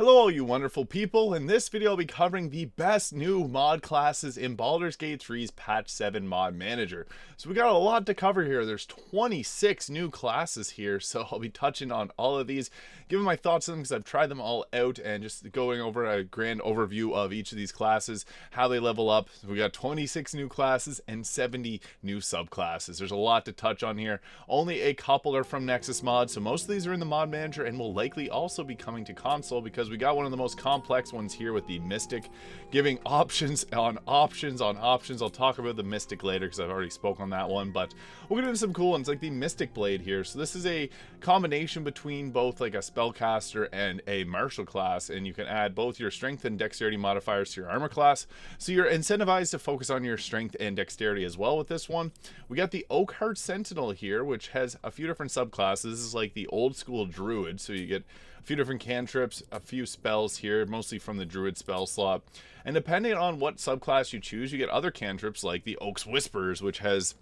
Hello all you wonderful people. In this video I'll be covering the best new mod classes in Baldur's Gate 3's patch 7 mod manager. So we got a lot to cover here. There's 26 new classes here, so I'll be touching on all of these, giving my thoughts on them because I've tried them all out, and just going over a grand overview of each of these classes, how they level up. So we got 26 new classes and 70 new subclasses. There's a lot to touch on here. Only a couple are from Nexus mod, so most of these are in the mod manager and will likely also be coming to console, because we got one of the most complex ones here with the Mystic, giving options on options on options. I'll talk about the Mystic later because I've already spoke on that one, but we're gonna do some cool ones like the Mystic Blade here. So this is a combination between both like a spellcaster and a martial class, and you can add both your strength and dexterity modifiers to your armor class, so you're incentivized to focus on your strength and dexterity as well with this one. We got the Oakheart Sentinel here, which has a few different subclasses. This is like the old school druid, so you get a few different cantrips, a few spells here, mostly from the druid spell slot, and depending on what subclass you choose, you get other cantrips like the Oak's Whispers, which has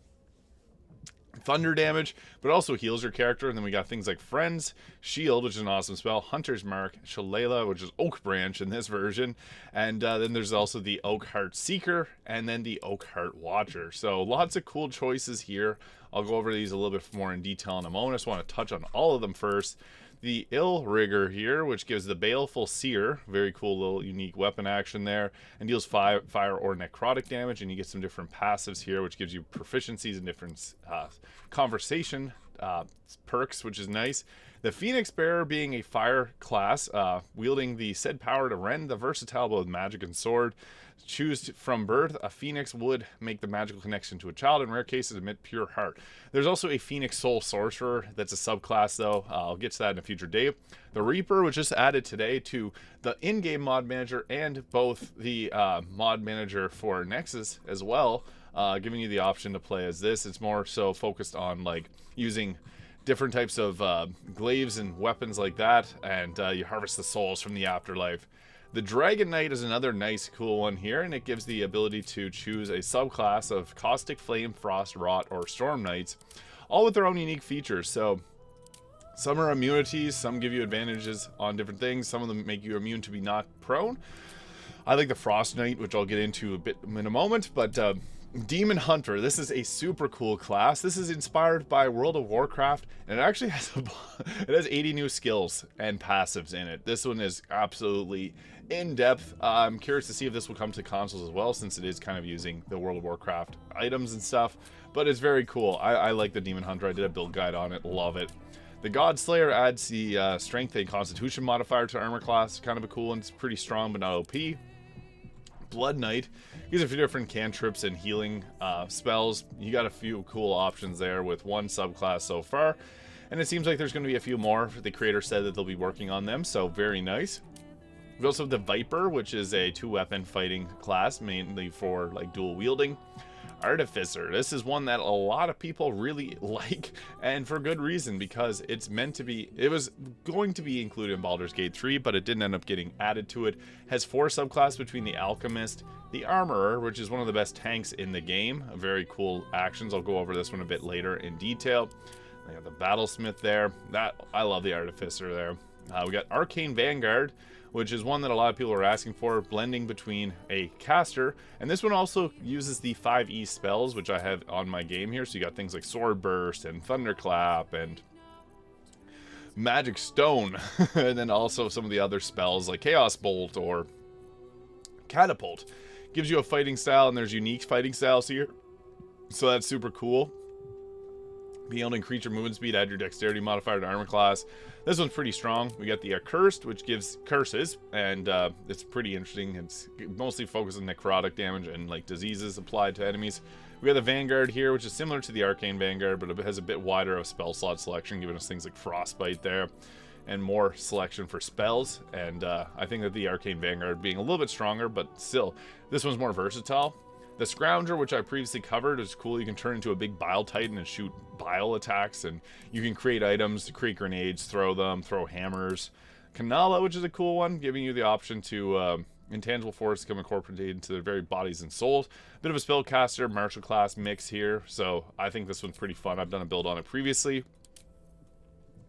thunder damage but also heals your character. And then we got things like Friends Shield, which is an awesome spell, Hunter's Mark, Shillelagh, which is Oak Branch in this version, and then there's also the Oakheart Seeker, and then the Oakheart Watcher. So lots of cool choices here. I'll go over these a little bit more in detail in a moment. I just want to touch on all of them first. The Illrigger here, which gives the Baleful Seer, very cool little unique weapon action there, and deals fire or necrotic damage, and you get some different passives here, which gives you proficiencies and different conversation perks, which is nice. The Phoenix Bearer, being a fire class, wielding the said power to rend the versatile both magic and sword. Choose from birth, a phoenix would make the magical connection to a child, in rare cases emit pure heart. There's also a Phoenix Soul Sorcerer that's a subclass though. I'll get to that in a future date. The Reaper was just added today to the in-game mod manager and both the mod manager for Nexus as well, giving you the option to play as this. It's more so focused on like using different types of glaives and weapons like that, and you harvest the souls from the afterlife. The Dragon Knight is another nice cool one here, and it gives the ability to choose a subclass of Caustic Flame, Frost, Rot, or Storm Knights, all with their own unique features. So some are immunities, some give you advantages on different things, some of them make you immune to be knocked prone. I like the Frost Knight, which I'll get into a bit in a moment, but Demon Hunter, this is a super cool class. This is inspired by World of Warcraft, and it actually has it has 80 new skills and passives in it. This one is absolutely in-depth. I'm curious to see if this will come to consoles as well, since it is kind of using the World of Warcraft items and stuff, but it's very cool. I like the Demon Hunter. I did a build guide on it, love it. The God Slayer adds the strength and constitution modifier to armor class, kind of a cool one. It's pretty strong but not OP. Blood Knight gives a few different cantrips and healing spells. You got a few cool options there with one subclass so far, and it seems like there's going to be a few more. The creator said that they'll be working on them, so very nice. We also have the Viper, which is a 2-weapon fighting class, mainly for like dual wielding. Artificer, this is one that a lot of people really like, and for good reason, because it's meant to be, it was going to be included in Baldur's Gate 3, but it didn't end up getting added to it. Has 4 subclasses between the Alchemist, the Armorer, which is one of the best tanks in the game, very cool actions. I'll go over this one a bit later in detail. I got the Battlesmith there. I love the Artificer there. We got Arcane Vanguard, which is one that a lot of people are asking for, blending between a caster, and this one also uses the 5E spells, which I have on my game here. So you got things like Sword Burst and Thunderclap and Magic Stone, and then also some of the other spells like Chaos Bolt or Catapult. Gives you a fighting style, and there's unique fighting styles here, so that's super cool. Yielding creature movement speed, add your dexterity modifier to armor class. This one's pretty strong. We got the Accursed, which gives curses, and it's pretty interesting. It's mostly focused on necrotic damage and like diseases applied to enemies. We got the Vanguard here, which is similar to the Arcane Vanguard, but it has a bit wider of spell slot selection, giving us things like Frostbite there, and more selection for spells. And I think that the Arcane Vanguard being a little bit stronger, but still, this one's more versatile. The Scrounger, which I previously covered, is cool. You can turn into a big Bile Titan and shoot bile attacks, and you can create items, create grenades, throw them, throw hammers. Kanala, which is a cool one, giving you the option to intangible force become incorporated into their very bodies and souls. Bit of a spellcaster, martial class mix here, so I think this one's pretty fun. I've done a build on it previously.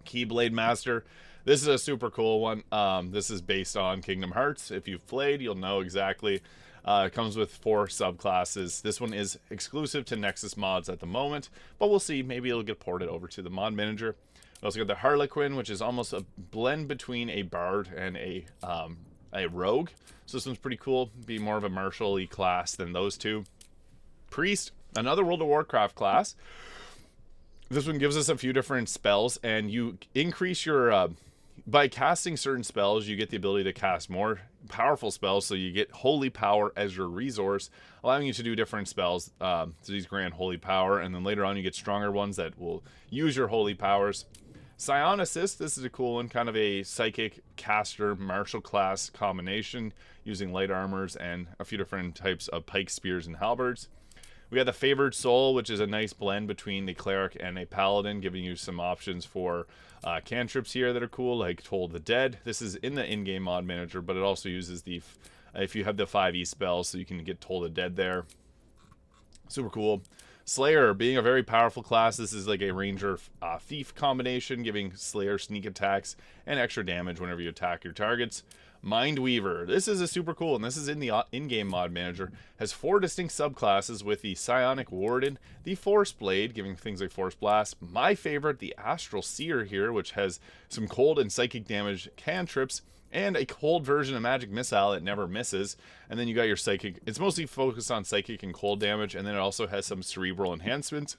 Keyblade Master, This is a super cool one. This is based on Kingdom Hearts. If you've played, you'll know exactly. It comes with 4 subclasses. This one is exclusive to Nexus mods at the moment, but we'll see. Maybe it'll get ported over to the mod manager. We also got the Harlequin, which is almost a blend between a bard and a rogue. So this one's pretty cool. Be more of a martial-y class than those two. Priest, another World of Warcraft class. This one gives us a few different spells, and you increase your by casting certain spells, you get the ability to cast more powerful spells, so you get holy power as your resource, allowing you to do different spells. So these grant holy power, and then later on you get stronger ones that will use your holy powers. Psionicist, this is a cool one, kind of a psychic caster martial class combination using light armors and a few different types of pike, spears, and halberds. We got the Favored Soul, which is a nice blend between the cleric and a paladin, giving you some options for cantrips here that are cool, like Toll the Dead. This is in the in-game mod manager, but it also uses the, if you have the 5e spells, so you can get Toll the Dead there. Super cool. Slayer, being a very powerful class, this is like a ranger thief combination, giving Slayer sneak attacks and extra damage whenever you attack your targets. Mindweaver, this is a super cool, and this is in the in-game mod manager, has 4 distinct subclasses with the Psionic Warden, the Force Blade, giving things like Force Blast, my favorite, the Astral Seer here, which has some cold and psychic damage cantrips, and a cold version of Magic Missile that never misses. And then you got your psychic, it's mostly focused on psychic and cold damage, and then it also has some cerebral enhancements,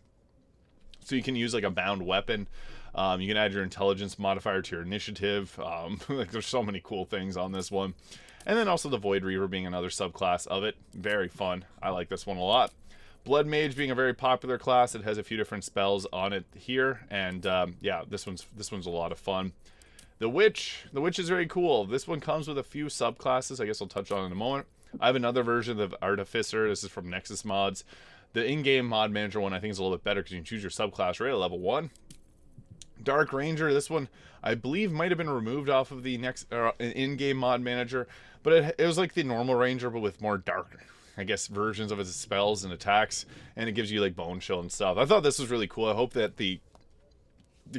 so you can use like a bound weapon. You can add your intelligence modifier to your initiative. Like there's so many cool things on this one. And then also the Void Reaver being another subclass of it. Very fun. I like this one a lot. Blood Mage being a very popular class. It has a few different spells on it here. And yeah, this one's a lot of fun. The Witch is very cool. This one comes with a few subclasses. I guess I'll touch on in a moment. I have another version of Artificer. This is from Nexus mods. The in-game mod manager one I think is a little bit better because you can choose your subclass right at level 1. Dark Ranger, this one I believe might have been removed off of the next in-game mod manager, but it was like the normal ranger but with more dark, I guess, versions of its spells and attacks, and it gives you like bone chill and stuff. I thought this was really cool. I hope that the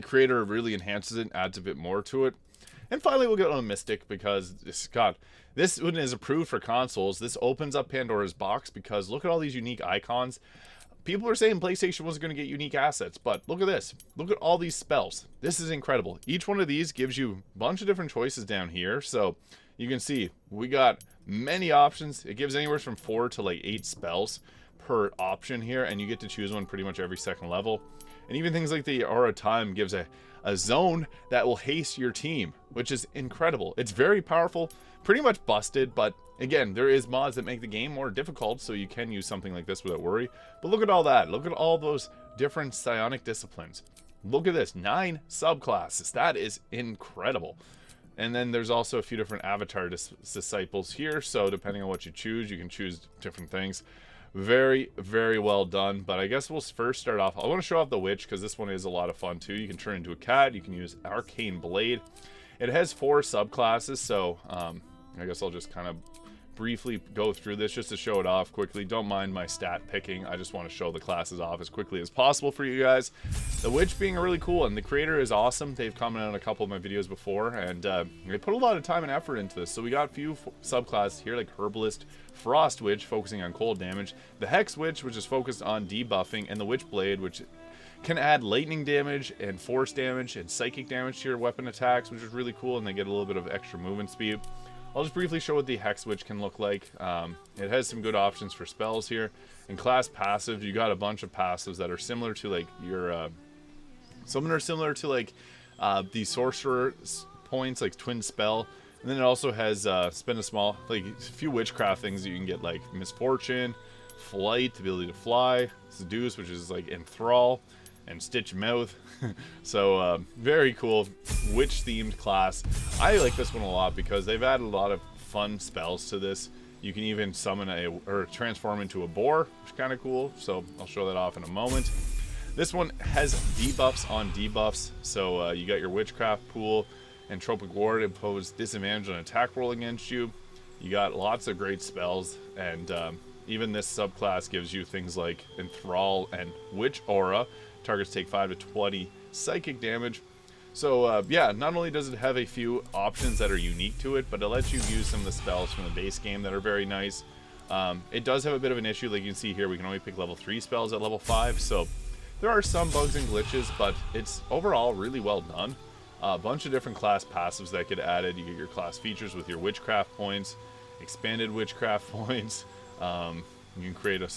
creator really enhances it and adds a bit more to it. And finally we'll get on Mystic, because this one is approved for consoles. This opens up Pandora's box because look at all these unique icons. People are saying PlayStation wasn't going to get unique assets, but look at this. Look at all these spells. This is incredible. Each one of these gives you a bunch of different choices down here. So you can see we got many options. It gives anywhere from 4 to like 8 spells per option here, and you get to choose one pretty much every second level. And even things like the Aura Time gives a zone that will haste your team, which is incredible. It's very powerful, pretty much busted, but again, there is mods that make the game more difficult, so you can use something like this without worry. But look at all that. Look at all those different psionic disciplines. Look at this, 9 subclasses. That is incredible. And then there's also a few different avatar disciples here, so depending on what you choose, you can choose different things. Very, very well done. But I guess we'll first start off. I want to show off the Witch because this one is a lot of fun too. You can turn into a cat. You can use Arcane Blade. It has 4 subclasses, so I guess I'll just kind of briefly go through this just to show it off quickly. Don't mind my stat picking. I just want to show the classes off as quickly as possible for you guys. The Witch being really cool, and the creator is awesome. They've commented on a couple of my videos before, and they put a lot of time and effort into this. So we got a few subclasses here like Herbalist, Frost Witch, focusing on cold damage, the Hex Witch, which is focused on debuffing, and the Witch Blade, which can add lightning damage and force damage and psychic damage to your weapon attacks, which is really cool, and they get a little bit of extra movement speed. I'll just briefly show what the Hex Witch can look like. It has some good options for spells here. In class passive, you got a bunch of passives that are similar to like your some are similar to like the sorcerer points, like Twin Spell. And then it also has spend a small, like a few witchcraft things that you can get, like Misfortune, Flight, the ability to fly, Seduce, which is like Enthrall, and Stitch Mouth. So very cool witch themed class. I like this one a lot because they've added a lot of fun spells to this. You can even summon or transform into a boar, which is kind of cool. So I'll show that off in a moment. This one has debuffs on debuffs. So you got your witchcraft pool, and Tropic Ward impose disadvantage on attack roll against you. You got lots of great spells, and even this subclass gives you things like Enthrall and Witch Aura. Targets take 5 to 20 psychic damage. So yeah, not only does it have a few options that are unique to it, but it lets you use some of the spells from the base game that are very nice. It does have a bit of an issue, like you can see here, we can only pick level 3 spells at level 5, so there are some bugs and glitches, but it's overall really well done. A bunch of different class passives that get added. You get your class features with your witchcraft points, expanded witchcraft points. You can create a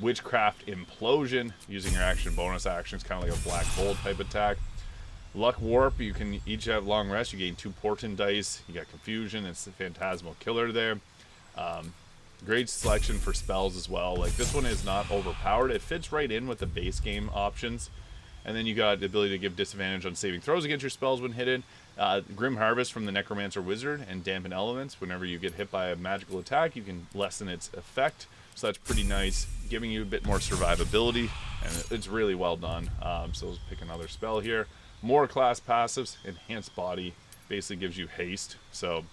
witchcraft implosion using your action bonus actions, kind of like a black bolt type attack. Luck warp, you can each have long rest, you gain 2 portent dice. You got confusion, it's the phantasmal killer there. Great selection for spells as well. Like, this one is not overpowered, it fits right in with the base game options. And then you got the ability to give disadvantage on saving throws against your spells when hidden. Grim Harvest from the Necromancer Wizard, and Dampen Elements. Whenever you get hit by a magical attack, you can lessen its effect. So that's pretty nice, giving you a bit more survivability, and it's really well done. So let's pick another spell here. More class passives. Enhanced Body basically gives you haste, so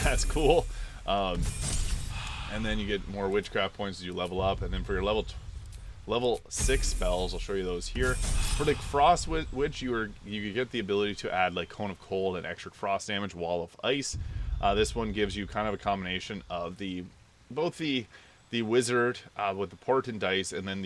that's cool. And then you get more witchcraft points as you level up. And then for your level 6 spells, I'll show you those here. For the Frost Witch, you get the ability to add like Cone of Cold and extra frost damage, Wall of Ice. This one gives you kind of a combination of both the wizard with the portent dice, and then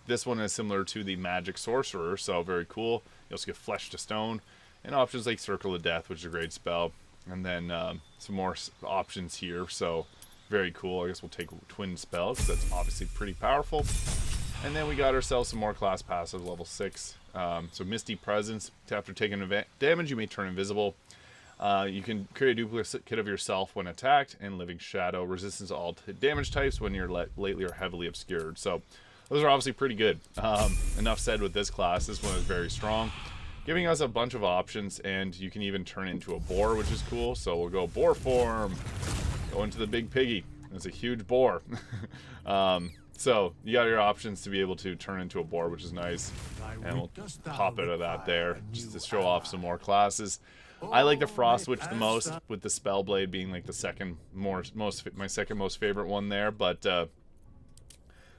this one is similar to the magic sorcerer, so very cool. You also get Flesh to Stone and options like Circle of Death, which is a great spell, and then some more options here, so very cool. I guess we'll take Twin Spell because that's obviously pretty powerful. And then we got ourselves some more class passive, level 6. So Misty Presence. After taking damage, you may turn invisible. You can create a duplicate of yourself when attacked, and Living Shadow. Resistance to all damage types when you're lately or heavily obscured. So those are obviously pretty good. Enough said with this class. This one is very strong, giving us a bunch of options, and you can even turn into a boar, which is cool. So we'll go boar form. Go into the big piggy. It's a huge boar. So you got your options to be able to turn into a boar, which is nice. And we'll pop out of that there just to show off some more classes. I like the Frost Witch the most, with the Spellblade being like the my second most favorite one there. But I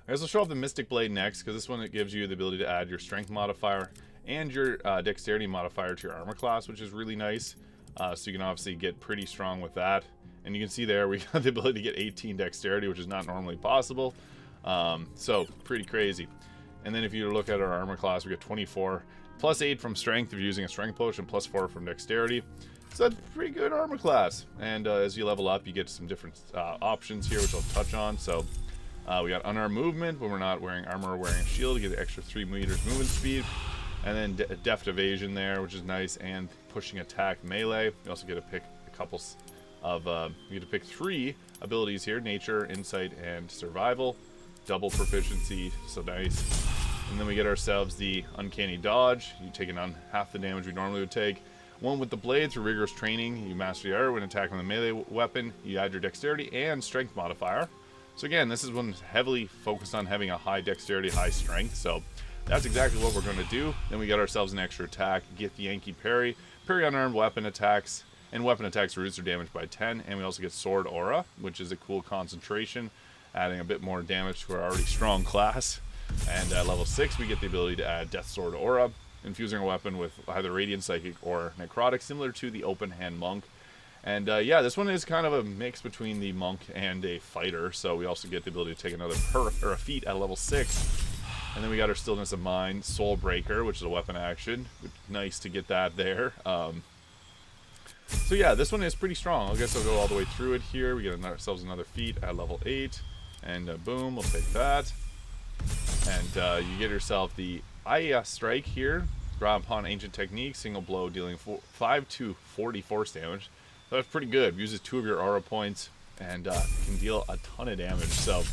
guess I'll show off the Mystic Blade next, because this one, it gives you the ability to add your Strength modifier and your Dexterity modifier to your armor class, which is really nice. So you can obviously get pretty strong with that. And you can see there, we got the ability to get 18 Dexterity, which is not normally possible. So pretty crazy. And then if you look at our armor class, we get 24 plus 8 from Strength if you're using a Strength potion, plus 4 from Dexterity. So that's a pretty good armor class. And as you level up, you get some different options here, which I'll touch on. So we got unarmed movement when we're not wearing armor or wearing a shield to get the extra 3 meters movement speed. And then deft evasion there, which is nice, and pushing attack melee. You also get to pick a couple of you get to pick 3 abilities here: nature, insight, and survival. Double proficiency, so nice. And then we get ourselves the uncanny dodge. You taking on half the damage we normally would take. One with the blade through rigorous training. You master the art when attacking with a melee weapon. You add your dexterity and strength modifier. So again, this is one heavily focused on having a high dexterity, high strength. So that's exactly what we're going to do. Then we got ourselves an extra attack. Get the Yankee Parry. Parry unarmed weapon attacks. And weapon attacks reduce their damage by 10. And we also get Sword Aura, which is a cool concentration, adding a bit more damage to our already strong class. And at level 6, we get the ability to add Death Sword Aura, infusing a weapon with either Radiant, Psychic, or Necrotic, similar to the Open Hand Monk. And yeah, this one is kind of a mix between the Monk and a Fighter, so we also get the ability to take another perk, or a feat, at level 6. And then we got our Stillness of Mind, Soul Breaker, which is a weapon action. Nice to get that there. So yeah, this one is pretty strong. I guess I'll go all the way through it here. We get ourselves another feat at level 8. And boom, we'll take that. And you get yourself the IES Strike here. Draw upon Ancient Technique, single blow dealing 5 to 40 force damage. So that's pretty good. Uses 2 of your aura points and can deal a ton of damage. So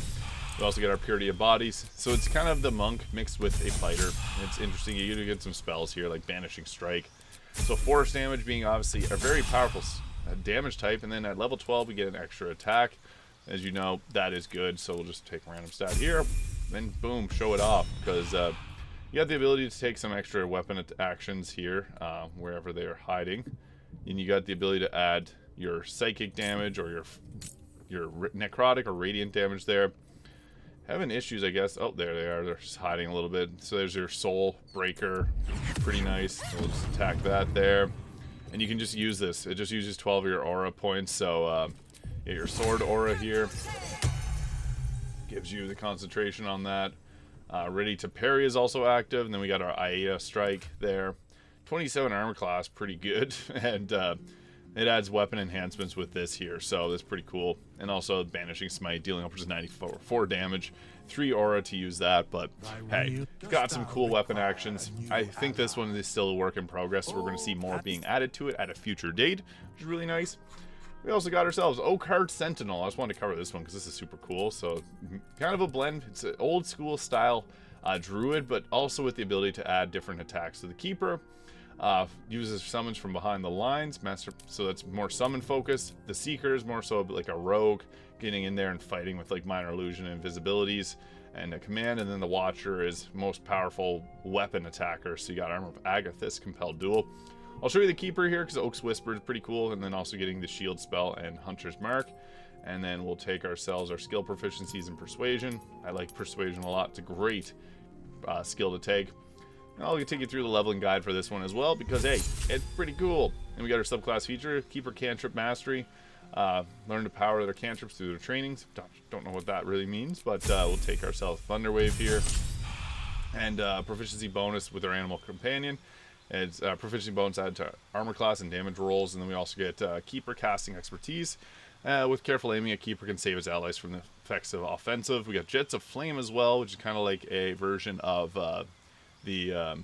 we also get our Purity of Bodies. So it's kind of the Monk mixed with a Fighter. It's interesting. You do get some spells here like Banishing Strike. So force damage being obviously a very powerful damage type. And then at level 12 we get an extra attack. As you know, that is good. So we'll just take a random stat here. Then boom, show it off. Because you got the ability to take some extra weapon actions here, wherever they are hiding. And you got the ability to add your psychic damage or your necrotic or radiant damage there. having issues, I guess. Oh, there they are. They're just hiding a little bit. So there's your soul breaker. Pretty nice. So we'll just attack that there. And you can just use this. It just uses 12 of your aura points. So yeah, your sword aura here gives you the concentration on that. Ready to parry is also active. And then we got our Aida strike there. 27 armor class, pretty good. And it adds weapon enhancements with this here, so that's pretty cool. And also Banishing Smite, dealing upwards of 94 damage. 3 aura to use that, but hey, got some cool weapon actions. I think this one is still a work in progress, so we're going to see more being added to it at a future date, which is really nice. We also got ourselves Oakheart Sentinel. I just wanted to cover this one because this is super cool. So kind of a blend. It's an old school style druid, but also with the ability to add different attacks to the keeper. Uses summons from behind the lines, so that's more summon focused. The Seeker is more so like a rogue, getting in there and fighting with like minor illusion and invisibilities and a command. And then the Watcher is most powerful weapon attacker. So you got Armor of Agathis, Compelled Duel. I'll show you the Keeper here because Oak's Whisper is pretty cool, and then also getting the Shield spell and Hunter's Mark. And then we'll take ourselves our skill proficiencies in Persuasion. I like Persuasion a lot. It's a great skill to take. I'll take you through the leveling guide for this one as well because, hey, it's pretty cool. And we got our subclass feature, Keeper Cantrip Mastery. Learn to power their cantrips through their trainings. Don't know what that really means, but we'll take ourselves Thunderwave here. And proficiency bonus with our Animal Companion. It's proficiency bonus added to armor class and damage rolls. And then we also get Keeper Casting Expertise. With careful aiming, a Keeper can save his allies from the effects of offensive. We got Jets of Flame as well, which is kind of like a version of the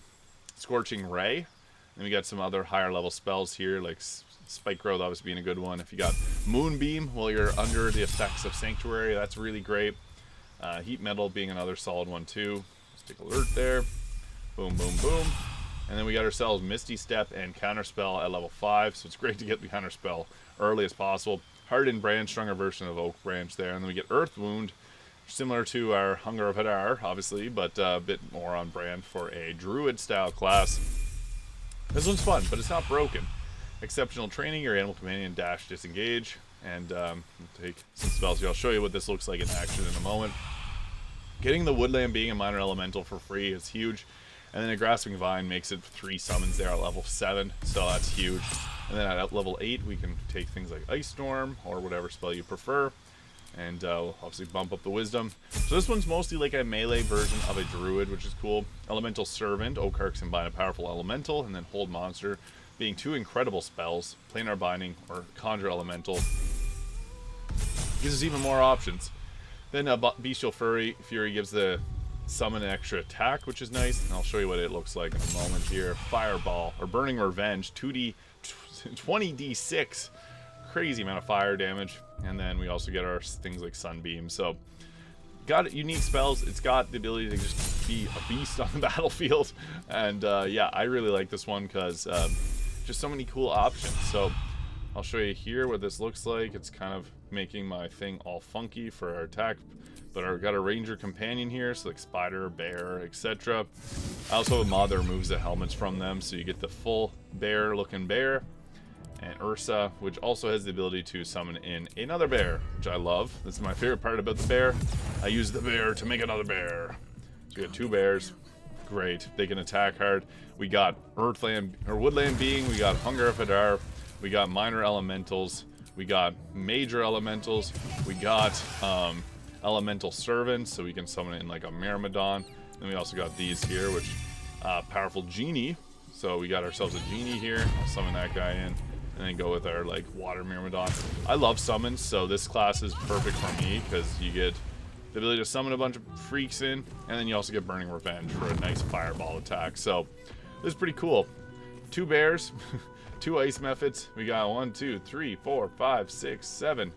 Scorching Ray. And we got some other higher level spells here, like Spike Growth obviously being a good one. If you got Moonbeam while you're under the effects of Sanctuary, that's really great. Heat Metal being another solid one too. Let's take Alert there. Boom, boom, boom. And then we got ourselves Misty Step and Counterspell at level 5, so it's great to get the Counterspell early as possible. Hardened Branch, stronger version of Oak Branch there. And then we get Earth Wound, similar to our Hunger of Hadar, obviously, but a bit more on brand for a Druid-style class. This one's fun, but it's not broken. Exceptional Training, your Animal Companion dash disengage, and we'll take some spells here. I'll show you what this looks like in action in a moment. Getting the Woodland being a minor elemental for free is huge, and then a Grasping Vine makes it 3 summons there at level 7, so that's huge. And then at level 8, we can take things like Ice Storm, or whatever spell you prefer. And we'll obviously bump up the wisdom. So this one's mostly like a melee version of a druid, which is cool. Elemental Servant, Oakheart combine a powerful elemental, and then Hold Monster, being 2 incredible spells. Planar Binding or Conjure Elemental. Gives us even more options. Then Bestial Fury gives the summon an extra attack, which is nice. And I'll show you what it looks like in a moment here. Fireball or Burning Revenge, 20d6. Crazy amount of fire damage. And then we also get our things like Sunbeam. So got unique spells. It's got the ability to just be a beast on the battlefield. And yeah, I really like this one because just so many cool options. So I'll show you here what this looks like. It's kind of making my thing all funky for our attack. But I've got a Ranger Companion here, so like Spider, Bear, etc. I also have a mod that removes the helmets from them, so you get the full bear-looking bear. And Ursa, which also has the ability to summon in another bear, which I love. This is my favorite part about the bear. I use the bear to make another bear. So we got 2 bears. Great. They can attack hard. We got Earthland or Woodland Being. We got Hunger of Hadar. We got Minor Elementals. We got Major Elementals. We got Elemental Servants, so we can summon it in like a Myrmidon. Then we also got these here, which powerful Genie. So we got ourselves a Genie here. I'll summon that guy in. And then go with our like Water Myrmidon. I love summons, so this class is perfect for me because you get the ability to summon a bunch of freaks in, and then you also get Burning Revenge for a nice fireball attack. So this is pretty cool. 2 bears, 2 ice methods. We got 1, 2, 3, 4, 5, 6, 7,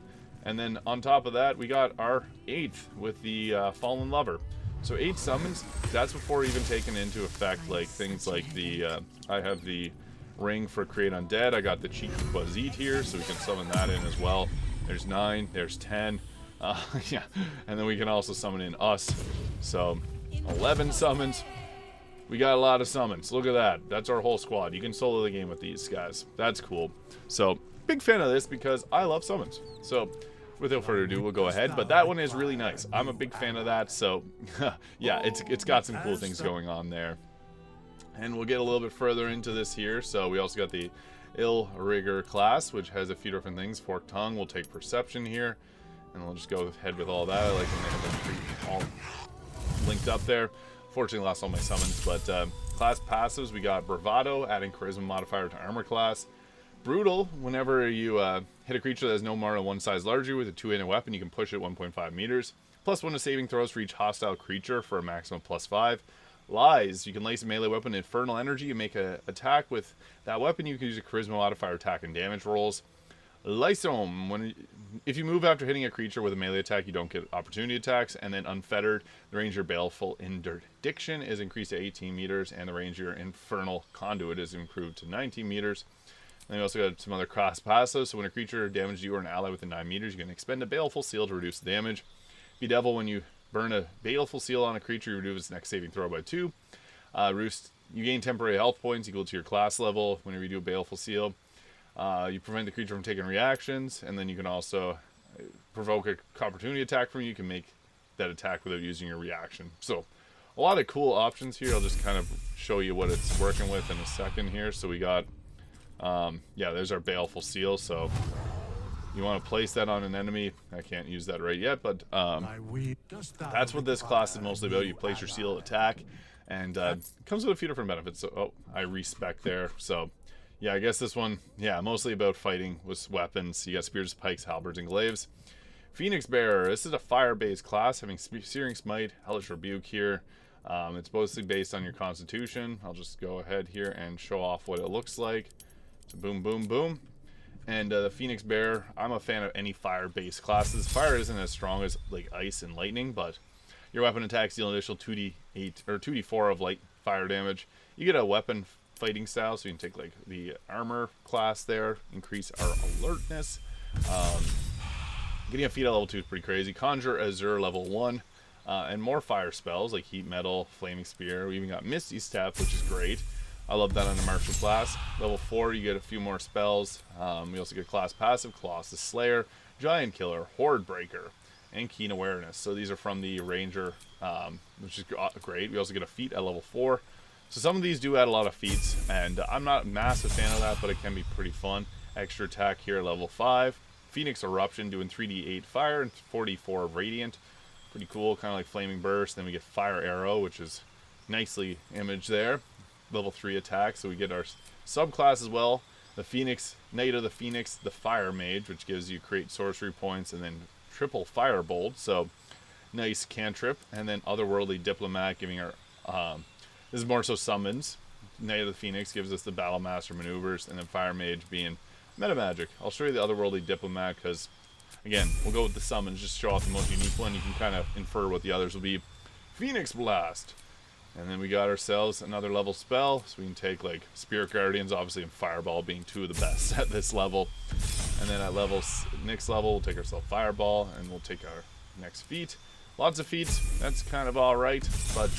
and then on top of that we got our 8th with the Fallen Lover. So 8 summons. That's before even taking into effect like things like the I have the Ring for Create Undead. I got the Cheeky Quazit here, so we can summon that in as well. There's 9, there's 10. Yeah, and then we can also summon in us. So 11 summons. We got a lot of summons. Look at that. That's our whole squad. You can solo the game with these guys. That's cool. So big fan of this because I love summons. So without further ado, we'll go ahead. But that one is really nice. I'm a big fan of that. So yeah, it's got some cool things going on there. And we'll get a little bit further into this here. So we also got the Illrigger class, which has a few different things. Forked tongue, we'll take perception here, and we'll just go ahead with all that. I like when they have them all linked up there. Fortunately, lost all my summons, but class passives, we got bravado, adding charisma modifier to armor class. Brutal, whenever you hit a creature that has no more than one size larger with a 2-handed weapon, you can push it 1.5 meters. +1 to saving throws for each hostile creature for a maximum of +5. Lies, you can lace a melee weapon infernal energy and make an attack with that weapon. You can use a charisma modifier attack and damage rolls. Lysome, if you move after hitting a creature with a melee attack, you don't get opportunity attacks. And then unfettered, the range of your baleful interdiction is increased to 18 meters, and the range of your infernal conduit is improved to 19 meters. And then we also got some other cross passives. So when a creature damages you or an ally within 9 meters, you can expend a baleful seal to reduce the damage. Bedevil, when you burn a baleful seal on a creature, you reduce its next saving throw by 2. Roost, you gain temporary health points equal to your class level whenever you do a baleful seal. You prevent the creature from taking reactions, and then you can also provoke an opportunity attack from you. You can make that attack without using your reaction. So a lot of cool options here. I'll just kind of show you what it's working with in a second here. So we got, yeah, there's our baleful seal. So you want to place that on an enemy. I can't use that right yet, but that's what this class is mostly about. You place your seal attack, and it comes with a few different benefits. So, oh, I respec there. So yeah, I guess this one, yeah, mostly about fighting with weapons. You got spears, pikes, halberds, and glaives. Phoenix Bearer, this is a fire-based class, having Searing Smite, Hellish Rebuke here. It's mostly based on your constitution. I'll just go ahead here and show off what it looks like. So boom, boom, boom. And the Phoenix Bearer, I'm a fan of any fire-based classes. Fire isn't as strong as like ice and lightning, but your weapon attacks deal an additional 2d8 or 2d4 of light fire damage. You get a weapon fighting style, so you can take like the armor class there, increase our alertness. Getting a feat at level 2 is pretty crazy. Conjure Azure level 1, and more fire spells like Heat Metal, Flaming Spear. We even got Misty Step, which is great. I love that on the martial class. Level 4, you get a few more spells. We also get class passive, Colossus Slayer, Giant Killer, Horde Breaker, and Keen Awareness. So these are from the Ranger, which is great. We also get a feat at level 4. So some of these do add a lot of feats, and I'm not a massive fan of that, but it can be pretty fun. Extra attack here at level 5. Phoenix Eruption doing 3d8 fire and 4d4 radiant. Pretty cool, kind of like Flaming Burst. Then we get Fire Arrow, which is nicely imaged there. Level 3 attack, so we get our subclass as well. The Phoenix, Knight of the Phoenix, the Fire Mage, which gives you create sorcery points, and then triple Firebolt, so nice cantrip. And then Otherworldly Diplomat, giving our, this is more so summons. Knight of the Phoenix gives us the Battle Master maneuvers, and then Fire Mage being meta magic. I'll show you the Otherworldly Diplomat because, again, we'll go with the summons, just show off the most unique one. You can kind of infer what the others will be. Phoenix Blast. And then we got ourselves another level spell, so we can take like Spirit Guardians, obviously, and Fireball being two of the best at this level. And then at next level, we'll take ourselves Fireball, and we'll take our next feat. Lots of feats, that's kind of alright, but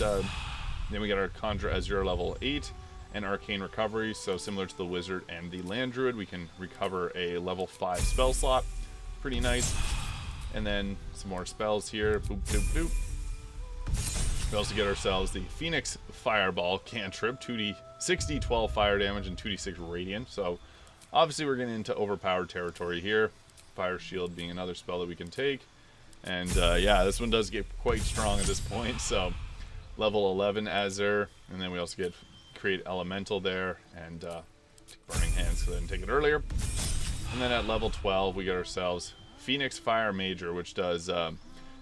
then we got our Conjure Azure level 8, and Arcane Recovery, so similar to the Wizard and the Land Druid, we can recover a level 5 spell slot. Pretty nice. And then some more spells here, boop, boop, boop. We also get ourselves the Phoenix Fireball cantrip, 2d 12 fire damage and 2d6 radiant. So obviously we're getting into overpowered territory here. Fire Shield being another spell that we can take. And yeah, this one does get quite strong at this point. So level 11 Azure, and then we also get create Elemental there, and Burning Hands, so I didn't take it earlier. And then at level 12 we get ourselves Phoenix Fire Major, which does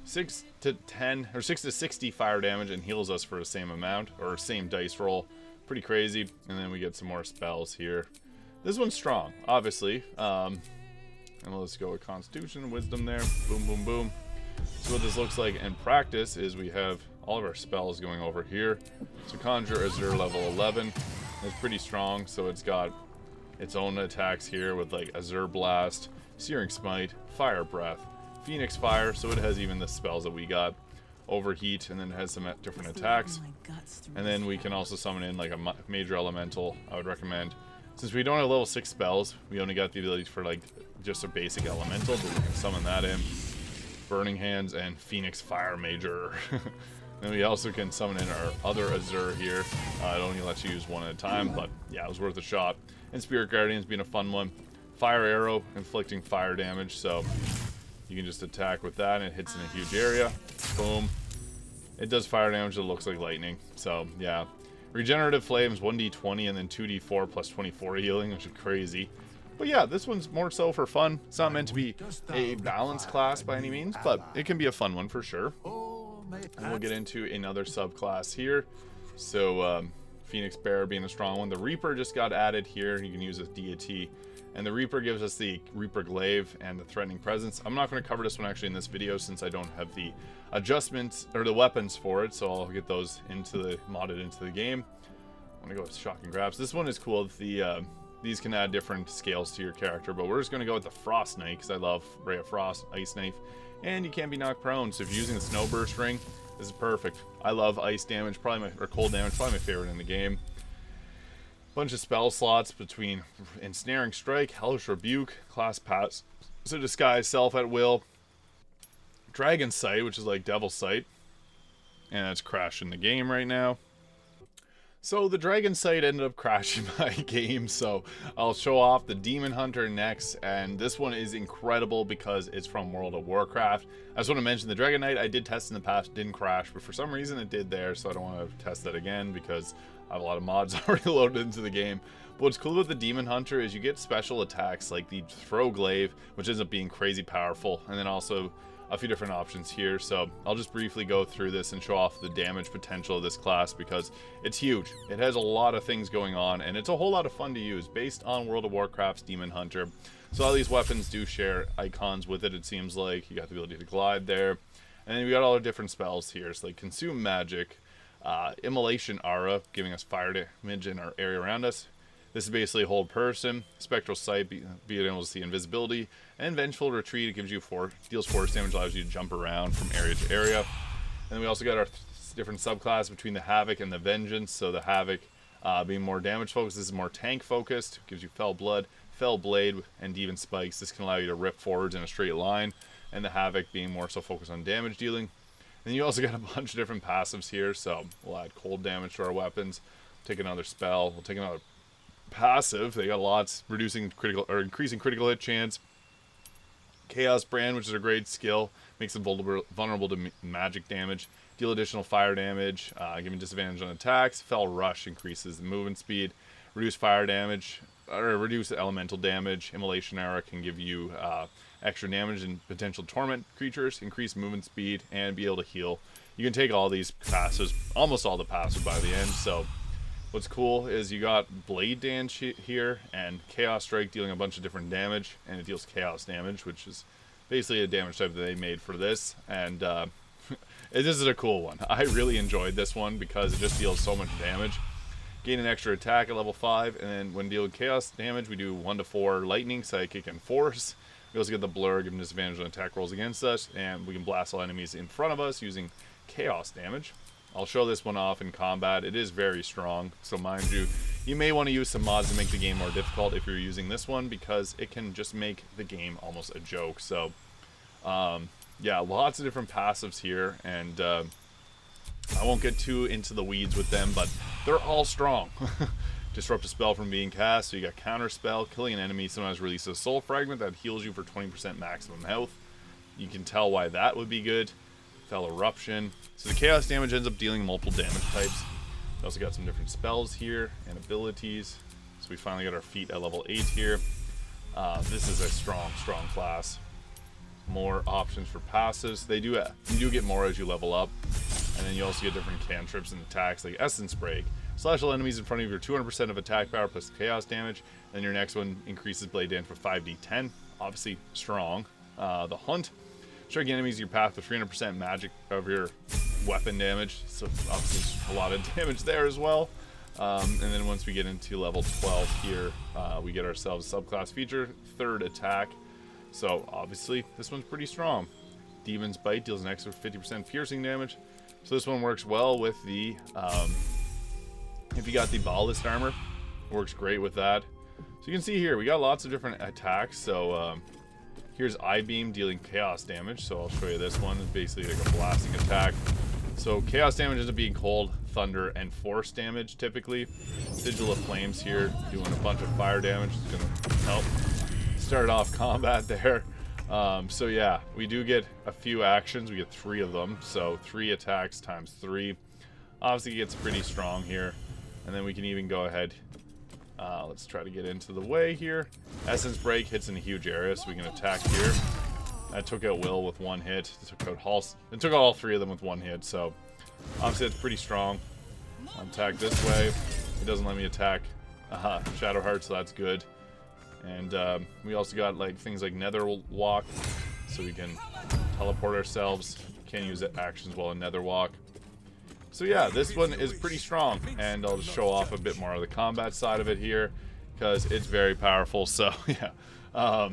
6 to 10 or 6 to 60 fire damage and heals us for the same amount or same dice roll. Pretty crazy. And then we get some more spells here. This one's strong, obviously. And let's go with Constitution and Wisdom there. Boom, boom, boom. So what this looks like in practice is we have all of our spells going over here. So Conjure Azure level 11 is pretty strong. So it's got its own attacks here with like Azure Blast, Searing Smite, Fire Breath, Phoenix Fire, so it has even the spells that we got. Overheat, and then it has some different attacks. And then we can also summon in like a major elemental. I would recommend Since we don't have level 6 spells, we only got the ability for like just a basic elemental, but we can summon that in. Burning Hands and Phoenix Fire Major. And we also can summon in our other Azure here. It only lets you use one at a time, but yeah, it was worth a shot. And Spirit Guardians being a fun one. Fire Arrow, inflicting fire damage, so you can just attack with that and it hits in a huge area. Boom. It does fire damage that looks like lightning, so yeah. Regenerative Flames, 1d20 and then 2d4 plus 24 healing, which is crazy. But yeah, this one's more so for fun. It's not meant to be a balanced class by any means, but it can be a fun one for sure. And we'll get into another subclass here. So Phoenix Bearer being a strong one. The Reaper just got added here. You can use a deity. And the Reaper gives us the Reaper Glaive and the Threatening Presence. I'm not going to cover this one actually in this video since I don't have the adjustments or the weapons for it. So I'll get those modded into the game. I'm going to go with Shock and Grabs. This one is cool. These can add different scales to your character, but we're just going to go with the Frost Knight because I love Ray of Frost, Ice Knife, and you can't be knocked prone. So if you're using the Snowburst Ring, this is perfect. I love ice damage, or cold damage, probably my favorite in the game. Bunch of spell slots between Ensnaring Strike, Hellish Rebuke, Class Pass, so Disguise Self at will, Dragon Sight, which is like Devil Sight, and it's crashing the game right now. So the Dragon Sight ended up crashing my game, so I'll show off the Demon Hunter next, and this one is incredible because it's from World of Warcraft. I just want to mention the Dragon Knight I did test in the past, didn't crash, but for some reason it did there, so I don't want to test that again because I have a lot of mods already loaded into the game. But what's cool with the Demon Hunter is you get special attacks like the Throw Glaive, which ends up being crazy powerful, and then also a few different options here. So I'll just briefly go through this and show off the damage potential of this class because it's huge. It has a lot of things going on and it's a whole lot of fun to use based on World of Warcraft's Demon Hunter. So all these weapons do share icons with it, it seems like. You got the ability to glide there, and then we got all the different spells here. So like Consume Magic, Immolation Aura, giving us fire damage in our area around us. This is basically Hold Person, Spectral Sight, being able to see invisibility, and Vengeful Retreat. It gives you deals force damage, allows you to jump around from area to area. And then we also got our different subclass between the Havoc and the Vengeance. So the Havoc being more damage focused, this is more tank focused, gives you Fell Blood, Fell Blade, and Demon Spikes. This can allow you to rip forwards in a straight line. And the Havoc being more so focused on damage dealing. And you also got a bunch of different passives here. So we'll add cold damage to our weapons. Take another spell. We'll take another passive. They got lots, reducing critical or increasing critical hit chance. Chaos Brand, which is a great skill, makes them vulnerable to magic damage. Deal additional fire damage, giving disadvantage on attacks. Fell Rush increases the movement speed. Reduce fire damage, or reduce elemental damage. Immolation Aura can give you extra damage and potential torment creatures, increase movement speed, and be able to heal. You can take all these passives, almost all the passives by the end. So what's cool is you got Blade Dance here and Chaos Strike, dealing a bunch of different damage, and it deals chaos damage, which is basically a damage type that they made for this. And this is a cool one. I really enjoyed this one because it just deals so much damage. Gain an extra attack at level 5, and then when dealing chaos damage, we do 1 to 4 lightning, psychic, and force. We also get the blur, giving disadvantage on attack rolls against us, and we can blast all enemies in front of us using chaos damage. I'll show this one off in combat. It is very strong, so mind you, you may want to use some mods to make the game more difficult if you're using this one, because it can just make the game almost a joke. So yeah, lots of different passives here, and I won't get too into the weeds with them, but they're all strong. Disrupt a spell from being cast, so you got counter spell. Killing an enemy sometimes releases a soul fragment that heals you for 20% maximum health. You can tell why that would be good. Fell Eruption. So the chaos damage ends up dealing multiple damage types. We also got some different spells here and abilities. So we finally got our feet at level 8 here. This is a strong class. More options for passives. You do get more as you level up. And then you also get different cantrips and attacks like Essence Break. Slash all enemies in front of you for 200% of attack power plus chaos damage. Then your next one increases blade damage for 5d10. Obviously strong. The Hunt. Strike enemies in your path with 300% magic of your weapon damage. So obviously a lot of damage there as well. And then once we get into level 12 here, we get ourselves a subclass feature, third attack. So obviously this one's pretty strong. Demon's Bite deals an extra 50% piercing damage. So this one works well with the, if you got the Ballast Armor, works great with that. So you can see here, we got lots of different attacks. So here's I-Beam dealing chaos damage. So I'll show you this one. It's basically like a blasting attack. So chaos damage ends up being cold, thunder, and force damage typically. Sigil of Flames here doing a bunch of fire damage. It's going to help start off combat there. So yeah, we do get a few actions. We get 3 of them. So 3 attacks times 3. Obviously it gets pretty strong here. And then we can even go ahead. Let's try to get into the way here. Essence Break hits in a huge area, so we can attack here. I took out Will with 1 hit. Took out all 3 of them with 1 hit, so obviously it's pretty strong. Attack this way. It doesn't let me attack Shadowheart, so that's good. And we also got like things like Nether Walk, so we can teleport ourselves. Can't use actions while in Nether Walk. So yeah, this one is pretty strong, and I'll just show off a bit more of the combat side of it here, because it's very powerful. So yeah,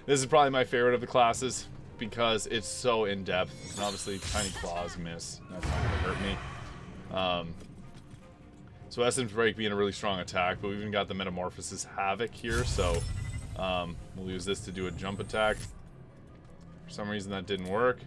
this is probably my favorite of the classes, because it's so in-depth, and obviously Tiny Claws miss. That's not going to hurt me. So Essence Break being a really strong attack, but we've even got the Metamorphosis Havoc here, so we'll use this to do a jump attack. For some reason that didn't work.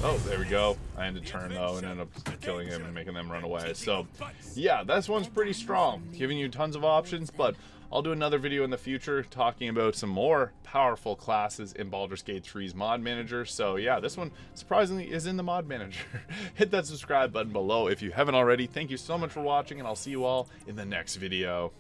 Oh, there we go. I ended turn though and ended up killing him and making them run away. So yeah, this one's pretty strong, giving you tons of options, but I'll do another video in the future talking about some more powerful classes in Baldur's Gate 3's mod manager. So yeah, this one surprisingly is in the mod manager. Hit that subscribe button below if you haven't already. Thank you so much for watching, and I'll see you all in the next video.